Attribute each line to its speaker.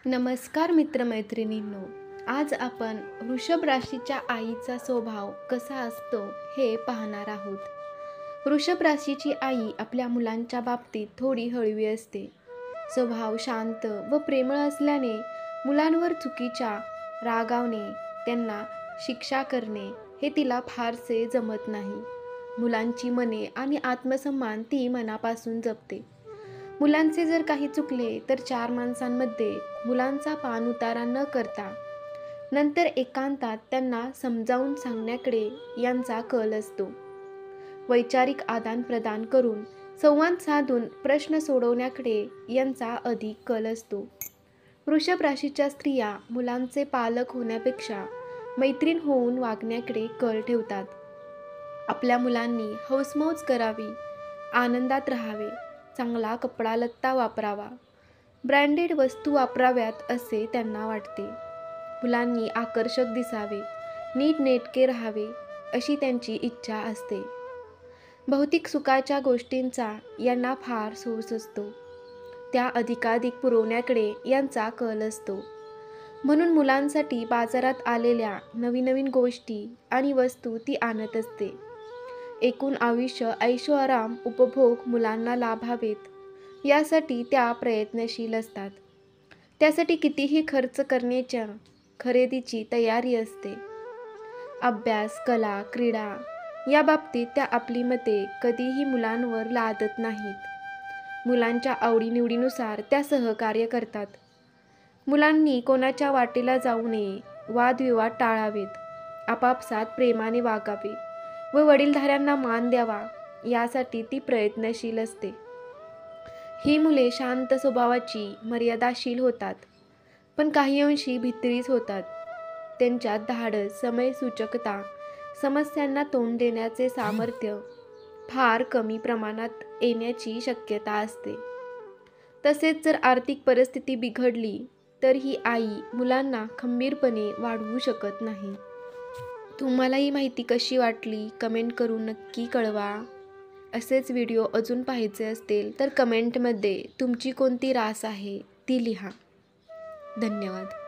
Speaker 1: नमस्कार मित्रमैत्रिणींनो, आज आपण वृषभ राशीच्या आईचा स्वभाव कसा असतो हे पाहणार आहोत. वृषभ राशीची आई आपल्या मुलांच्या बाबतीत थोडी हळवी असते. स्वभाव शांत व प्रेमळ असल्याने मुलांवर चुकीच्या रागावणे, त्यांना शिक्षा करणे हे तिला फारसे जमत नाही. मुलांची मने आणि आत्मसन्मान ती मनापासून जपते. मुलांचे जर काही चुकले तर चार माणसांमध्ये मुलांचा पाणउतारा न करता नंतर एकांतात त्यांना समजावून सांगण्याकडे यांचा कल असतो. वैचारिक आदानप्रदान करून संवाद साधून प्रश्न सोडवण्याकडे यांचा अधिक कल असतो. वृषभ राशीच्या स्त्रिया मुलांचे पालक होण्यापेक्षा मैत्रीण होऊन वागण्याकडे कल ठेवतात. आपल्या मुलांनी हौसमौज करावी, आनंदात राहावे, चांगला कपडा लत्ता वापरावा, ब्रँडेड वस्तू वापराव्यात असे त्यांना वाटते. मुलांनी आकर्षक दिसावे, नीटनेटके राहावे अशी त्यांची इच्छा असते. भौतिक सुखाच्या गोष्टींचा यांना फार सोस असतो. त्या अधिकाधिक पुरवण्याकडे यांचा कल असतो. म्हणून मुलांसाठी बाजारात आलेल्या नवीन गोष्टी आणि वस्तू ती आणत असते. एकूण आयुष्य ऐशोआराम उपभोग मुलांना लाभावेत यासाठी त्या प्रयत्नशील असतात. त्यासाठी कितीही खर्च करण्याच्या खरेदीची तयारी असते. अभ्यास, कला, क्रीडा या बाबतीत त्या आपली मते कधीही मुलांवर लादत नाहीत. मुलांच्या आवडीनिवडीनुसार त्या सहकार्य करतात. मुलांनी कोणाच्या वाटेला जाऊ नये, वादविवाद टाळावेत, आपापसात प्रेमाने वागावे व वडीलधाऱ्यांना मान द्यावा यासाठी ती प्रयत्नशील असते. ही मुले शांत स्वभावाची, मर्यादाशील होतात, पण काही अंशी भित्रीच होतात. त्यांच्यात धाडस, समयसूचकता, समस्यांना तोंड देण्याचे सामर्थ्य फार कमी प्रमाणात येण्याची शक्यता असते. तसेच जर आर्थिक परिस्थिती बिघडली तर ही आई मुलांना खंबीरपणे वाढवू शकत नाही. तुम्हाला ही माहिती कशी वाटली कमेंट करून नक्की कळवा. असेच व्हिडिओ अजून पाहायचे असतील तर कमेंटमध्ये तुमची कोणती रास आहे ती लिहा. धन्यवाद.